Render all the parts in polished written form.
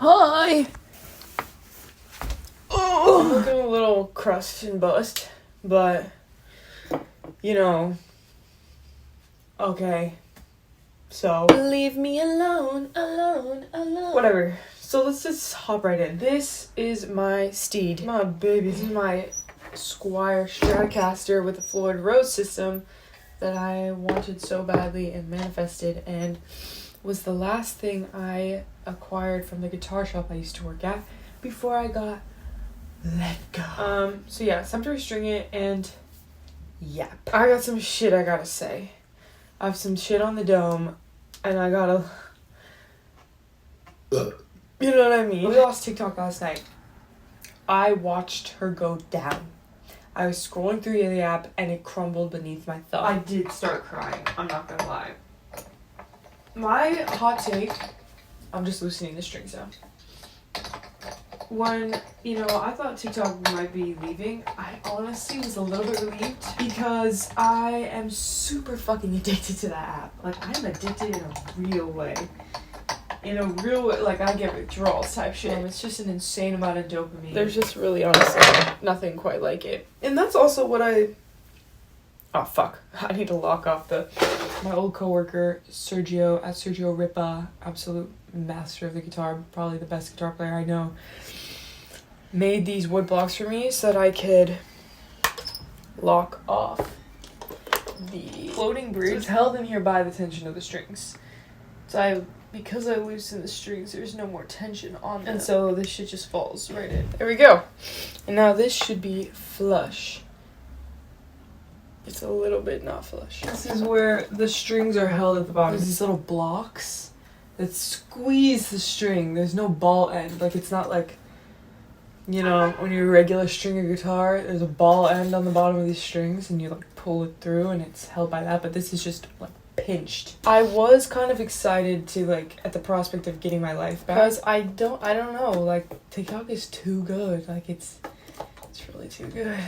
Hi! Oh, I'm looking a little crushed and bust, but, you know, okay, so. Leave me alone. Whatever, so let's just hop right in. This is my steed, my baby. This is my Squire Stratocaster with a Floyd Rose system that I wanted so badly and manifested, and was the last thing I acquired from the guitar shop I used to work at before I got let go. So yeah, it's time to restring it, and yep. I got some shit I gotta say. I have some shit on the dome, and I gotta... You know what I mean? We lost TikTok last night. I watched her go down. I was scrolling through the app, and it crumbled beneath my thumb. I did start crying, I'm not gonna lie. My hot take, I'm just loosening the strings down. When, you know, I thought TikTok might be leaving, I honestly was a little bit relieved because I am super fucking addicted to that app. Like, I'm addicted in a real way. In a real way, like, I get withdrawals type shit. It's just an insane amount of dopamine. There's just really, honestly, nothing quite like it. And that's also what oh, fuck. I need to lock off my old coworker, Sergio, at Sergio Ripa, absolute master of the guitar, probably the best guitar player I know, made these wood blocks for me so that I could lock off the floating bridge. So it's held in here by the tension of the strings. So because I loosen the strings, there's no more tension on them. And so this shit just falls right in. There we go. And now this should be flush. It's a little bit not flush. This is where the strings are held at the bottom. There's these little blocks that squeeze the string. There's no ball end. Like, it's not like, you know, when you regular string a guitar, there's a ball end on the bottom of these strings and you like pull it through and it's held by that, but this is just like pinched. I was kind of excited to like at the prospect of getting my life back because I don't know, like TikTok is too good. Like it's really too good.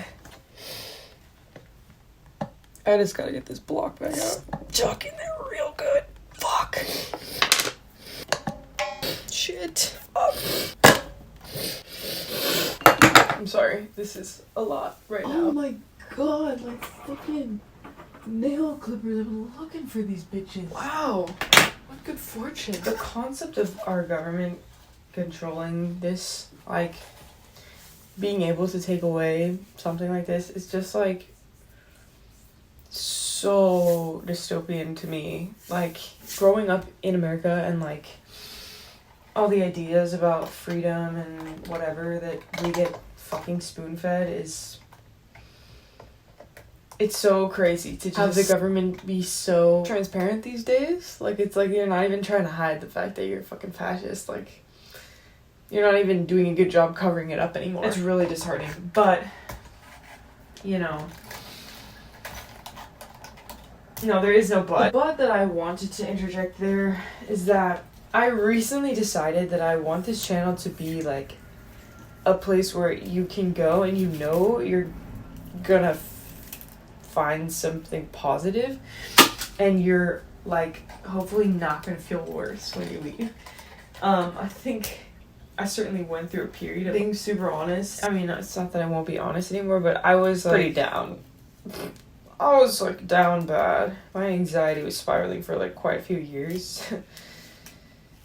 I just gotta get this block back out. Stuck in there real good. Fuck. Shit. I'm sorry. This is a lot right now. Oh my god, my fucking nail clippers. I've been looking for these bitches. Wow. What good fortune. The concept of our government controlling this, like, being able to take away something like this is just like so dystopian to me. Like, growing up in America and like all the ideas about freedom and whatever that we get fucking spoon-fed is, it's so crazy to just have the government be so transparent these days. Like, it's like you're not even trying to hide the fact that you're a fucking fascist. Like, you're not even doing a good job covering it up anymore. It's really disheartening. But, you know, no, there is no but. The but that I wanted to interject there is that I recently decided that I want this channel to be like a place where you can go and you know you're gonna find something positive and you're like hopefully not gonna feel worse when you leave. I think I certainly went through a period of being super honest. I mean, it's not that I won't be honest anymore, but I was like, pretty down. I was like down bad. My anxiety was spiraling for like quite a few years.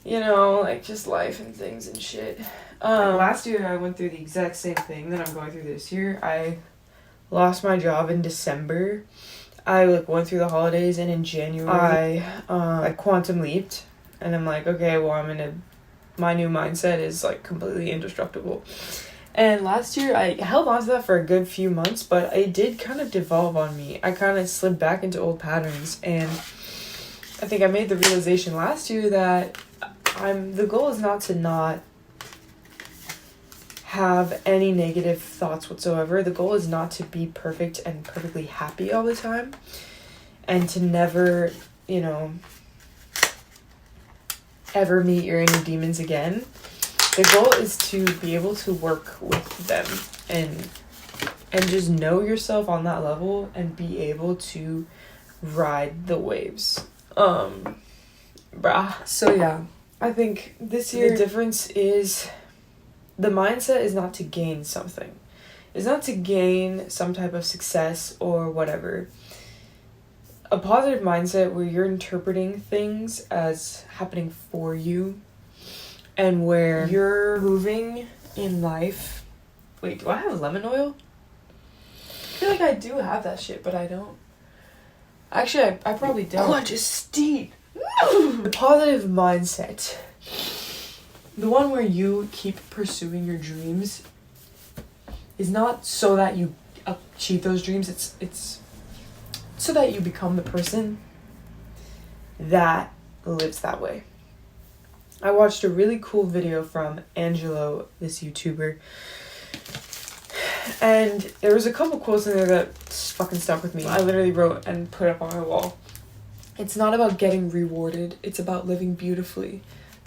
You know, like just life and things and shit. Last year I went through the exact same thing that I'm going through this year. I lost my job in December. I like went through the holidays, and in January I quantum leaped, and I'm like, okay, well my new mindset is like completely indestructible. And last year I held on to that for a good few months, but it did kind of devolve on me. I kind of slid back into old patterns, and I think I made the realization last year that the goal is not to not have any negative thoughts whatsoever. The goal is not to be perfect and perfectly happy all the time, and to never, you know, ever meet your inner demons again. The goal is to be able to work with them and just know yourself on that level and be able to ride the waves. Brah. So yeah, I think this year the difference is the mindset is not to gain something. It's not to gain some type of success or whatever. A positive mindset where you're interpreting things as happening for you and where you're moving in life. Wait, do I have lemon oil? I feel like I do have that shit, but I don't. Actually, I probably don't. Gorgeous steed. The positive mindset. The one where you keep pursuing your dreams is not so that you achieve those dreams. It's so that you become the person that lives that way. I watched a really cool video from Angelo, this YouTuber, and there was a couple quotes in there that fucking stuck with me. I literally wrote and put up on my wall. It's not about getting rewarded, it's about living beautifully.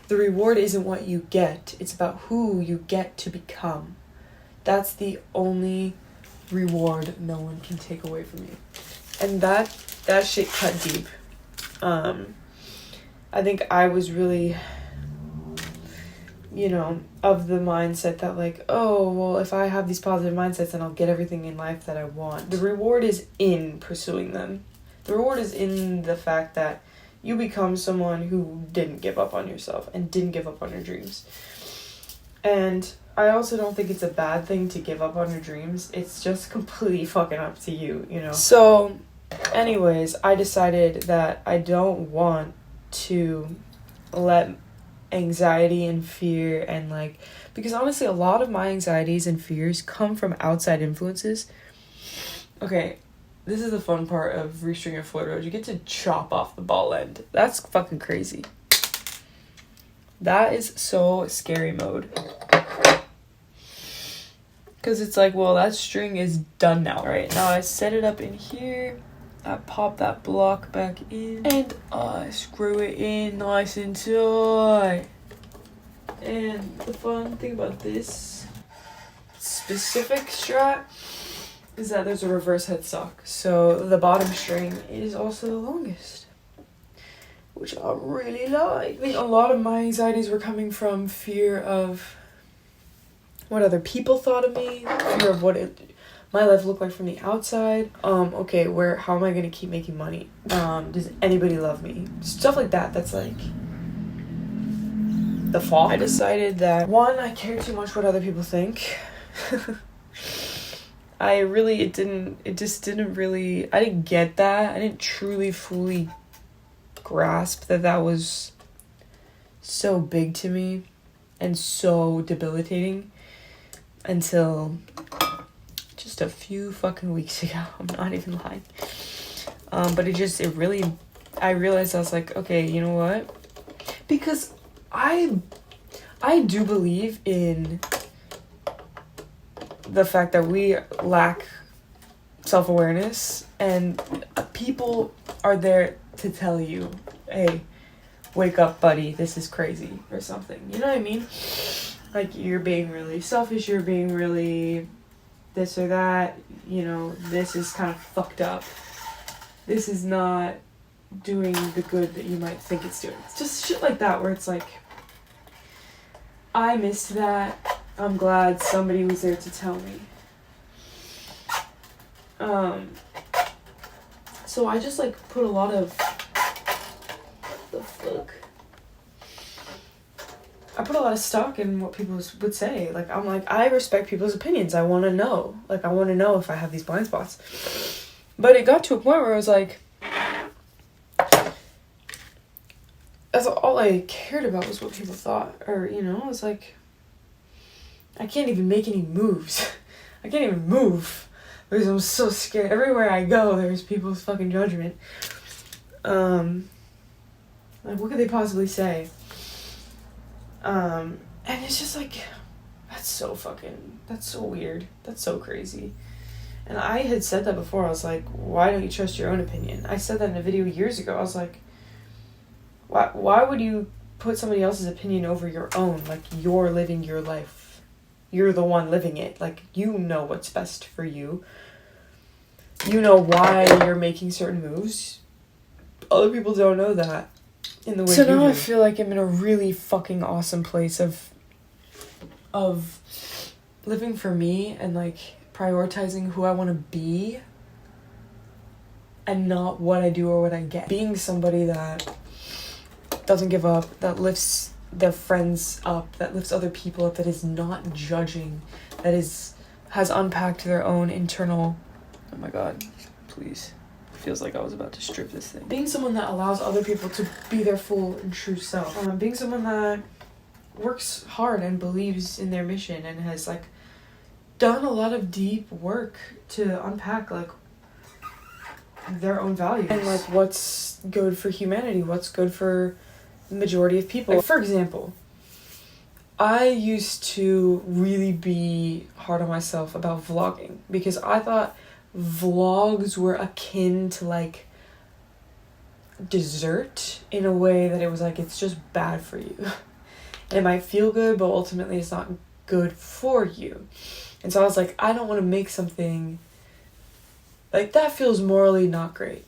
The reward isn't what you get, it's about who you get to become. That's the only reward no one can take away from you. And that shit cut deep. I think I was really, of the mindset that like, oh, well, if I have these positive mindsets, then I'll get everything in life that I want. The reward is in pursuing them. The reward is in the fact that you become someone who didn't give up on yourself and didn't give up on your dreams. And I also don't think it's a bad thing to give up on your dreams. It's just completely fucking up to you, So, anyways, I decided that I don't want to let anxiety and fear and because honestly a lot of my anxieties and fears come from outside influences. Okay, this is the fun part of restring a float road. You get to chop off the ball end. That's fucking crazy. That is so scary mode. Because it's like, well, that string is done now. Right, now I set it up in here. I pop that block back in. And I screw it in nice and tight. And the fun thing about this specific strat is that there's a reverse headstock. So the bottom string is also the longest, which I really like. I think a lot of my anxieties were coming from fear of what other people thought of me, fear of what my life looked like from the outside. Okay, how am I gonna keep making money? Does anybody love me? Stuff like that. That's like the fall. I decided that one, I care too much what other people think. I didn't get that. I didn't truly fully grasp that was so big to me and so debilitating until just a few fucking weeks ago. I'm not even lying. But I realized I was like, okay, you know what? Because I do believe in the fact that we lack self-awareness, and people are there to tell you, hey, wake up, buddy, this is crazy, or something. You know what I mean? Like, you're being really selfish, you're being really this or that, this is kind of fucked up. This is not doing the good that you might think it's doing. It's just shit like that where it's like, I missed that. I'm glad somebody was there to tell me. So I just put a lot of the fuck. I put a lot of stock in what people would say. I respect people's opinions. I want to know. I want to know if I have these blind spots. But it got to a point where I was like, that's all I cared about was what people thought. Or, I was like, I can't even make any moves. I can't even move because I'm so scared. Everywhere I go, there's people's fucking judgment. What could they possibly say? And it's just that's so weird. That's so crazy. And I had said that before. I was like, why don't you trust your own opinion? I said that in a video years ago. I was like, why would you put somebody else's opinion over your own? You're living your life. You're the one living it. You know what's best for you. You know why you're making certain moves. Other people don't know that. in the way so now I feel like I'm in a really fucking awesome place of living for me and like prioritizing who I want to be and not what I do or what I get. Being somebody that doesn't give up, that lifts their friends up, that lifts other people up, that is not judging, that has unpacked their own internal... Oh my god, please. Feels like I was about to strip this thing. Being someone that allows other people to be their full and true self. Being someone that works hard and believes in their mission and has like done a lot of deep work to unpack like their own values and like what's good for humanity, what's good for the majority of people. Like, for example, I used to really be hard on myself about vlogging because I thought vlogs were akin to like dessert in a way that it was like it's just bad for you. And it might feel good, but ultimately it's not good for you. And so I was like, I don't want to make something like that feels morally not great,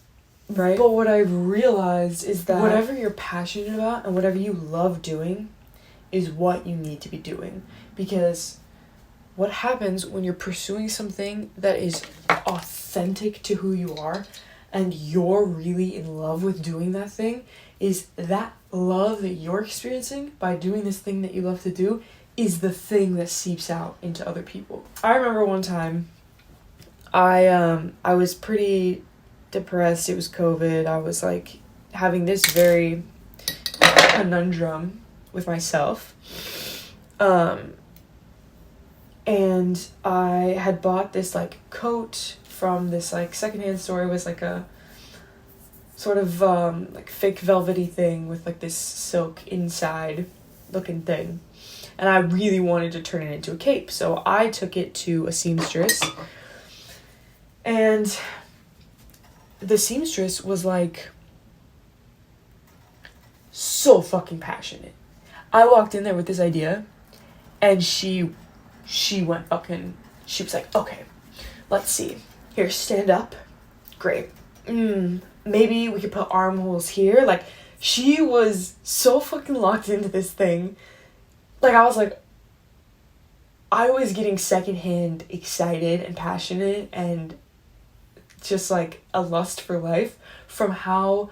right? But what I realized is that whatever you're passionate about and whatever you love doing is what you need to be doing. Because what happens when you're pursuing something that is authentic to who you are and you're really in love with doing that thing is that love that you're experiencing by doing this thing that you love to do is the thing that seeps out into other people. I remember one time I was pretty depressed. It was COVID. I was like having this very conundrum with myself. And I had bought this like coat from this like secondhand store. It was like a sort of like fake velvety thing with like this silk inside looking thing. And I really wanted to turn it into a cape. So I took it to a seamstress. And the seamstress was like so fucking passionate. I walked in there with this idea and she went fucking, she was like, okay, let's see. Here, stand up. Great. Maybe we could put armholes here. Like, she was so fucking locked into this thing. Like, I was like, I was getting secondhand excited and passionate and just like a lust for life from how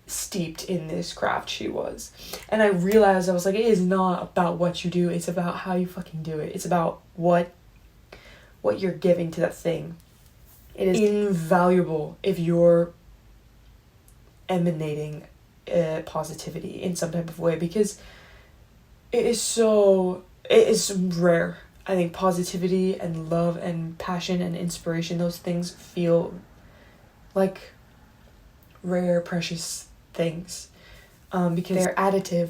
steeped in this craft she was. And I realized, I was like, it is not about what you do, it's about how you fucking do it. It's about what you're giving to that thing. It is invaluable if you're emanating positivity in some type of way, because it is rare. I think positivity and love and passion and inspiration, those things feel like rare, precious things, because they're additive.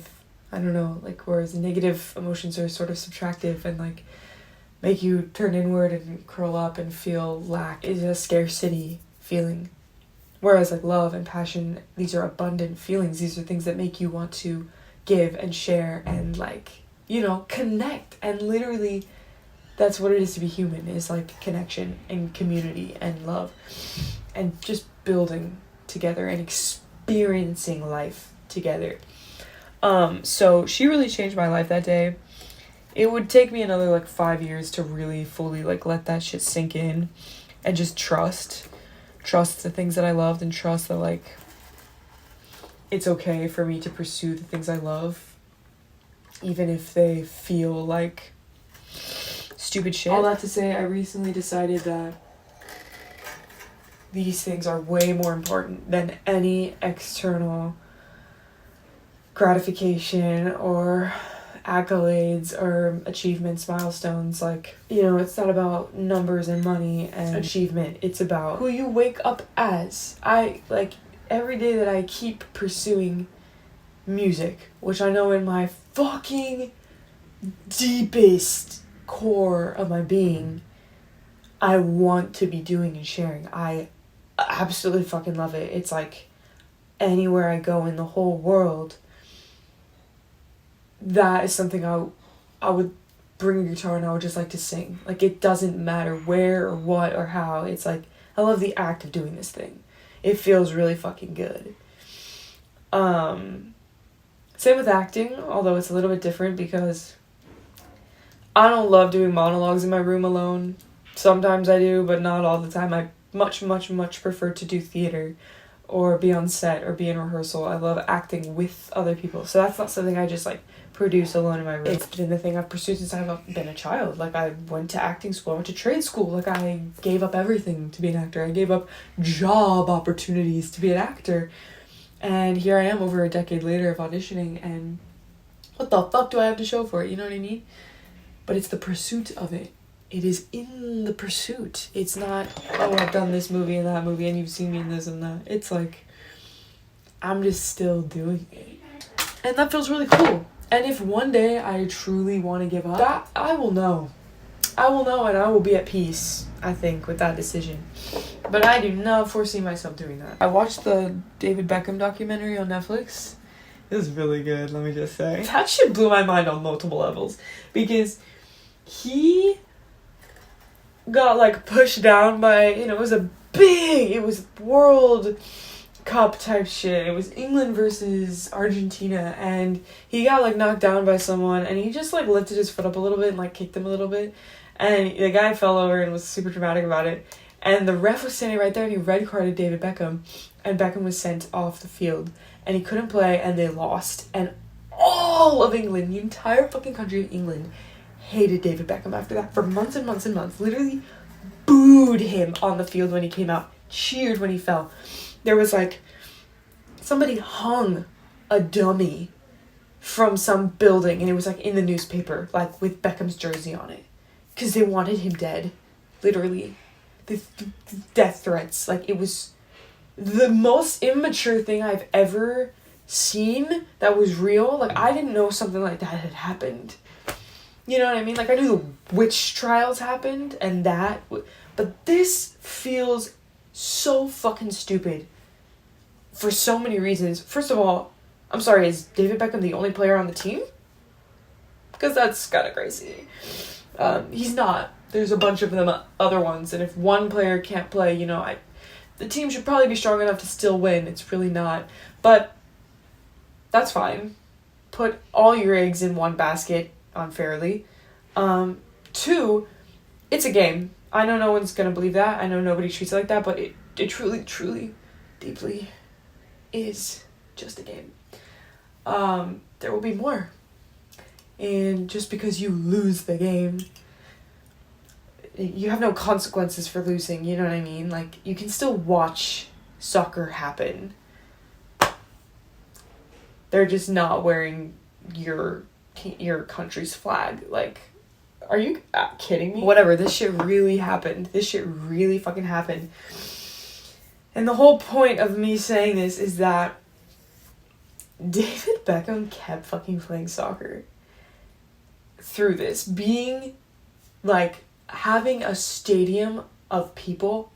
I don't know, like, whereas negative emotions are sort of subtractive and like make you turn inward and curl up and feel lack. It's a scarcity feeling. Whereas like love and passion, these are abundant feelings. These are things that make you want to give and share and like, you know, connect. And literally that's what it is to be human, is like connection and community and love and just building together and experiencing life together. So she really changed my life that day. It would take me another like 5 years to really fully like let that shit sink in and just trust the things that I loved and trust that like it's okay for me to pursue the things I love even if they feel like stupid shit. All that to say, I recently decided that these things are way more important than any external gratification or accolades or achievements, milestones. Like, you know, it's not about numbers and money and achievement. It's about who you wake up as. I, like, every day that I keep pursuing music, which I know in my fucking deepest core of my being, I want to be doing and sharing. I absolutely fucking love it. It's like anywhere I go in the whole world, that is something I would bring a guitar and I would just like to sing. Like, it doesn't matter where or what or how. It's like, I love the act of doing this thing. It feels really fucking good. Same with acting, although it's a little bit different because I don't love doing monologues in my room alone. Sometimes I do, but not all the time. I much, much, much prefer to do theater or be on set or be in rehearsal. I love acting with other people. So that's not something I just like produce alone in my room. It's been the thing I've pursued since I've been a child. Like I went to acting school, I went to trade school. Like I gave up everything to be an actor. I gave up job opportunities to be an actor. And here I am over a decade later of auditioning, and what the fuck do I have to show for it? You know what I mean? But it's the pursuit of it. It is in the pursuit. It's not, oh, I've done this movie and that movie and you've seen me in this and that. It's like, I'm just still doing it. And that feels really cool. And if one day I truly want to give up, that I will know. I will know, and I will be at peace, I think, with that decision. But I do not foresee myself doing that. I watched the David Beckham documentary on Netflix. It was really good, let me just say. That shit blew my mind on multiple levels. Because he got, like, pushed down by, you know, it was World Cup type shit. It was England versus Argentina, and he got, like, knocked down by someone, and he just, like, lifted his foot up a little bit and, like, kicked him a little bit. And the guy fell over and was super dramatic about it. And the ref was standing right there, and he red carded David Beckham. And Beckham was sent off the field. And he couldn't play, and they lost. And all of England, the entire fucking country of England, hated David Beckham after that for months and months and months. Literally booed him on the field when he came out. Cheered when he fell. There was, like, somebody hung a dummy from some building, and it was, like, in the newspaper, like, with Beckham's jersey on it. Because they wanted him dead. Literally. The death threats. Like, it was the most immature thing I've ever seen that was real. Like, I didn't know something like that had happened. You know what I mean? Like, I knew the witch trials happened and that. But this feels so fucking stupid. For so many reasons. First of all, I'm sorry, is David Beckham the only player on the team? Because that's kind of crazy. He's not. There's a bunch of them other ones, and if one player can't play, you know, the team should probably be strong enough to still win. It's really not. But that's fine. Put all your eggs in one basket unfairly. 2, it's a game. I know no one's going to believe that. I know nobody treats it like that, but it truly, truly, deeply is just a game. There will be more. And just because you lose the game, you have no consequences for losing, you know what I mean? Like, you can still watch soccer happen. They're just not wearing your country's flag. Like, are you kidding me? Whatever, this shit really happened. This shit really fucking happened. And the whole point of me saying this is that David Beckham kept fucking playing soccer through this. Being, like, having a stadium of people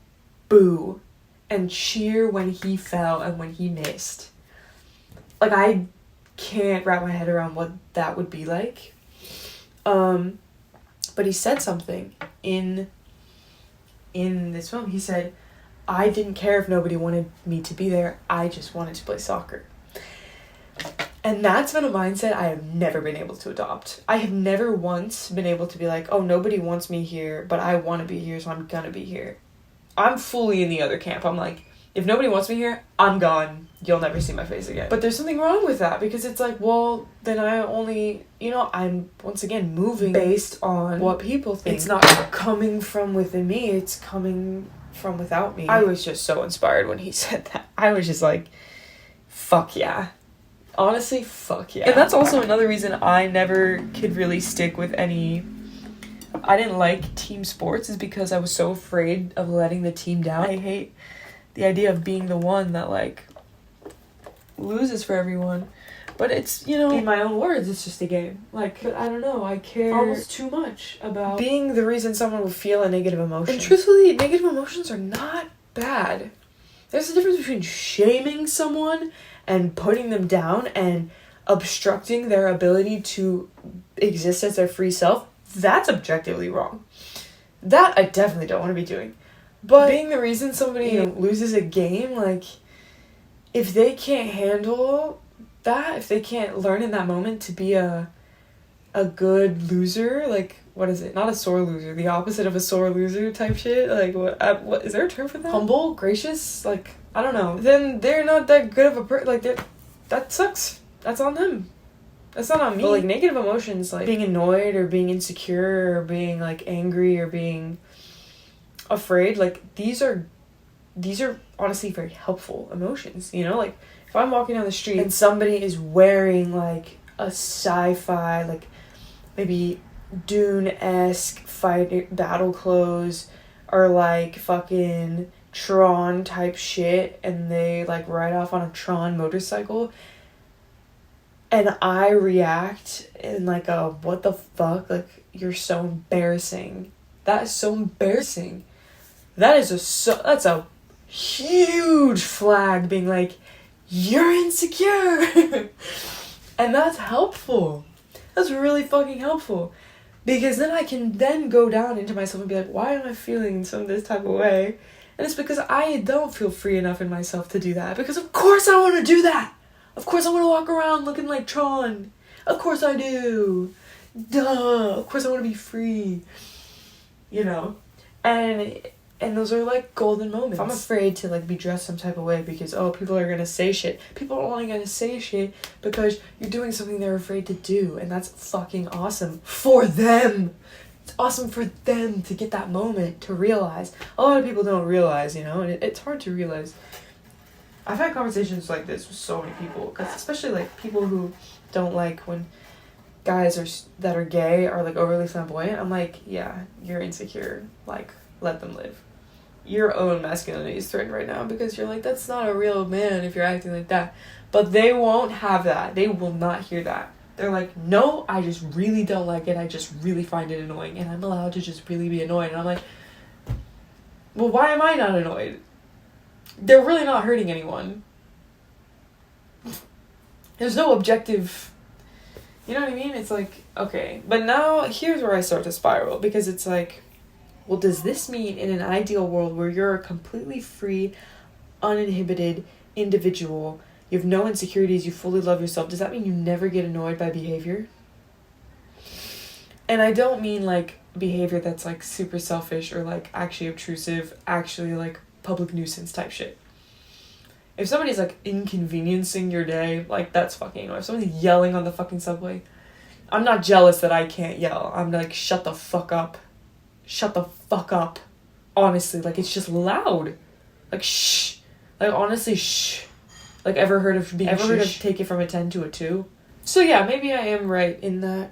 boo and cheer when he fell and when he missed. Like, I can't wrap my head around what that would be like. But he said something in this film. He said, I didn't care if nobody wanted me to be there. I just wanted to play soccer. And that's been a mindset I have never been able to adopt. I have never once been able to be like, oh, nobody wants me here, but I want to be here, so I'm gonna be here. I'm fully in the other camp. I'm like, if nobody wants me here, I'm gone. You'll never see my face again. But there's something wrong with that, because it's like, well, then I only, you know, I'm once again moving based on what people think. It's not coming from within me, it's coming from without me. I was just so inspired when he said that. I was just like, fuck yeah. Honestly, fuck yeah. And that's also another reason I never could really stick with I didn't like team sports, is because I was so afraid of letting the team down. I hate the idea of being the one that, like, loses for everyone. But it's, you know, in my own words, it's just a game. Like, but I don't know, I care almost too much about being the reason someone will feel a negative emotion. And truthfully, negative emotions are not bad. There's a difference between shaming someone and putting them down and obstructing their ability to exist as their free self. That's objectively wrong. That I definitely don't want to be doing. But being the reason somebody loses a game, like, if they can't handle that, if they can't learn in that moment to be a good loser, like, what is it? Not a sore loser, the opposite of a sore loser type shit. Like, what is there a term for that? Humble, gracious, like, I don't know. Then they're not that good of a person. Like, that sucks. That's on them. That's not on me. But, like, negative emotions, like being annoyed or being insecure or being, like, angry or being afraid, like, these are honestly very helpful emotions, you know? Like, if I'm walking down the street and somebody is wearing, like, a sci-fi, like, maybe Dune-esque battle clothes, or, like, fucking Tron type shit, and they, like, ride off on a Tron motorcycle, and I react in, like, a what the fuck, like, you're so embarrassing. That is so embarrassing. That's a huge flag, being like, you're insecure. And that's helpful. That's really fucking helpful. Because then I can then go down into myself and be like, why am I feeling this type of way? And it's because I don't feel free enough in myself to do that. Because of course I want to do that. Of course I want to walk around looking like Tron. Of course I do. Duh. Of course I want to be free. You know? And those are, like, golden moments. If I'm afraid to, like, be dressed some type of way because, oh, people are gonna say shit. People are only gonna say shit because you're doing something they're afraid to do. And that's fucking awesome. For them! It's awesome for them to get that moment to realize. A lot of people don't realize, you know? And it's hard to realize. I've had conversations like this with so many people. Cause especially, like, people who don't like when guys that are gay are, like, overly flamboyant. I'm like, yeah, you're insecure. Like, let them live. Your own masculinity is threatened right now because you're like, that's not a real man if you're acting like that. But they won't have that. They will not hear that. They're like, no, I just really don't like it. I just really find it annoying. And I'm allowed to just really be annoyed. And I'm like, well, why am I not annoyed? They're really not hurting anyone. There's no objective. You know what I mean? It's like, okay. But now, here's where I start to spiral. Because it's like, well, does this mean in an ideal world where you're a completely free, uninhibited individual, you have no insecurities, you fully love yourself, does that mean you never get annoyed by behavior? And I don't mean, like, behavior that's, like, super selfish or, like, actually obtrusive, actually, like, public nuisance type shit. If somebody's, like, inconveniencing your day, like, that's fucking annoying. If somebody's yelling on the fucking subway, I'm not jealous that I can't yell. I'm like, shut the fuck up. Shut the fuck up. Honestly, like, it's just loud. Like, shh. Like, honestly, shh. Like, ever heard of take it from a 10 to a 2? So yeah, maybe I am right in that.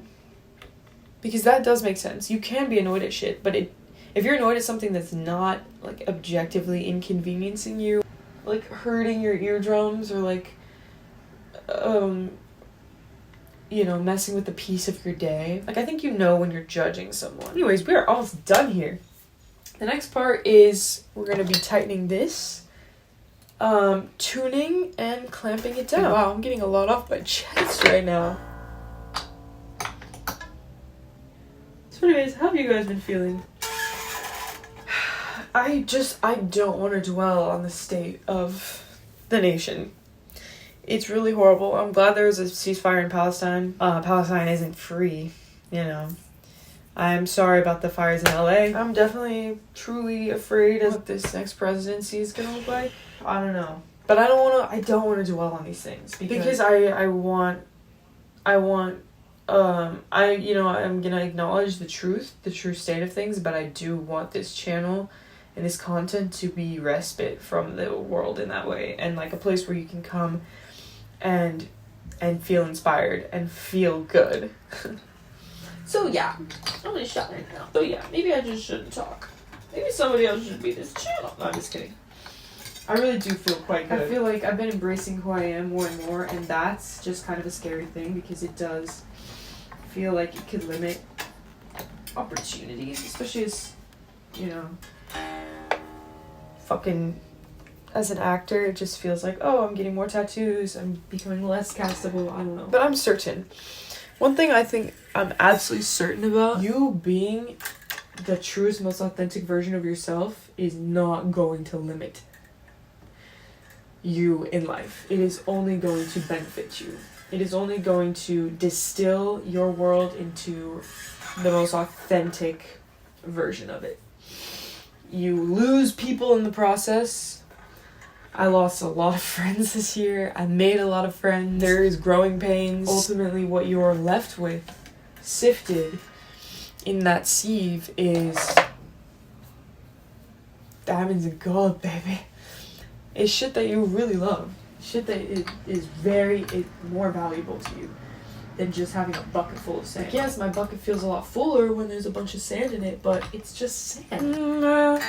Because that does make sense. You can be annoyed at shit, but if you're annoyed at something that's not, like, objectively inconveniencing you, like, hurting your eardrums, or, like, you know, messing with the peace of your day. Like, I think you know when you're judging someone. Anyways, we are almost done here. The next part is we're going to be tightening this, tuning, and clamping it down. Wow, I'm getting a lot off my chest right now. So anyways, how have you guys been feeling? I don't want to dwell on the state of the nation. It's really horrible. I'm glad there's a ceasefire in Palestine. Palestine isn't free, you know. I'm sorry about the fires in LA. I'm definitely truly afraid of what this next presidency is gonna look like. I don't know. But I don't wanna dwell on these things because I'm gonna acknowledge the true state of things, but I do want this channel and this content to be respite from the world in that way, and, like, a place where you can come and feel inspired and feel good. So yeah, I'm gonna shut right now. So yeah, maybe I just shouldn't talk. Maybe somebody else should be this channel. No, I'm just kidding. I really do feel quite good. I feel like I've been embracing who I am more and more, and that's just kind of a scary thing because it does feel like it could limit opportunities, especially as, you know, fucking as an actor, it just feels like, oh, I'm getting more tattoos, I'm becoming less castable, I don't know. But I'm certain. One thing I think I'm absolutely certain about, you being the truest, most authentic version of yourself is not going to limit. you in life. It is only going to benefit you. It is only going to distill your world into the most authentic version of it. You lose people in the process. I lost a lot of friends this year. I made a lot of friends. There is growing pains. Ultimately, what you are left with, sifted in that sieve, is diamonds and gold, baby. It's shit that you really love. Shit that is more valuable to you than just having a bucket full of sand. Like, yes, my bucket feels a lot fuller when there's a bunch of sand in it, but it's just sand.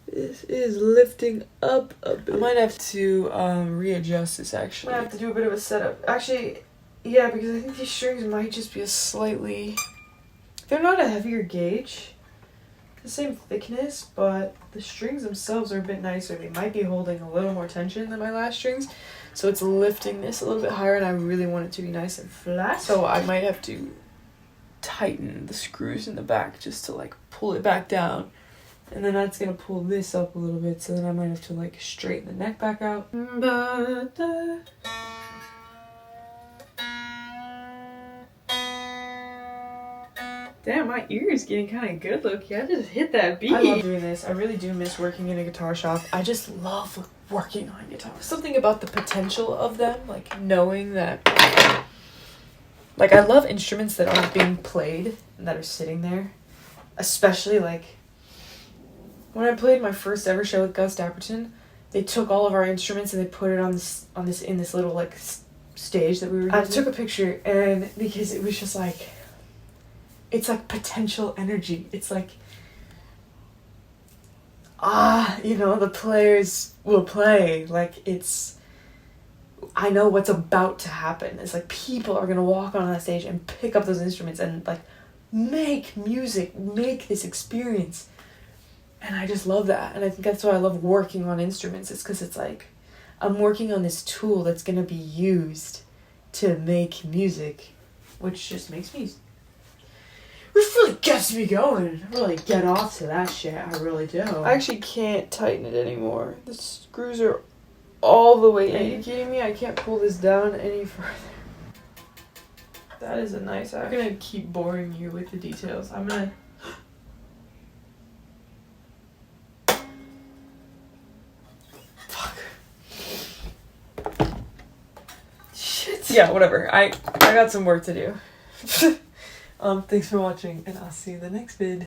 This is lifting up a bit. I might have to readjust this, actually. I might have to do a bit of a setup. Actually, yeah, because I think these strings might just be a slightly... They're not a heavier gauge. The same thickness, but the strings themselves are a bit nicer. They might be holding a little more tension than my last strings. So it's lifting this a little bit higher, and I really want it to be nice and flat. So I might have to tighten the screws in the back just to, like, pull it back down. And then that's going to pull this up a little bit, so then I might have to, like, straighten the neck back out. Damn, my ear is getting kind of good, Loki. I just hit that beat. I love doing this. I really do miss working in a guitar shop. I just love working on guitars. Something about the potential of them, like, knowing that... Like, I love instruments that aren't being played and that are sitting there. Especially, like... When I played my first ever show with Gus Dapperton, they took all of our instruments and they put it in this little, like, stage that we were using. I took a picture, and because it was just like, it's like potential energy. It's like, the players will play. Like, I know what's about to happen. It's like people are gonna walk on that stage and pick up those instruments and, like, make music, make this experience. And I just love that. And I think that's why I love working on instruments. It's because it's like, I'm working on this tool that's going to be used to make music, which just makes me... Which really gets me going. I really get off to that shit. I really do. I actually can't tighten it anymore. The screws are all the way in. Are you kidding me? I can't pull this down any further. That is a nice... I'm going to keep boring you with the details. I'm going to... Yeah, whatever. I got some work to do. Thanks for watching, and I'll see you in the next vid.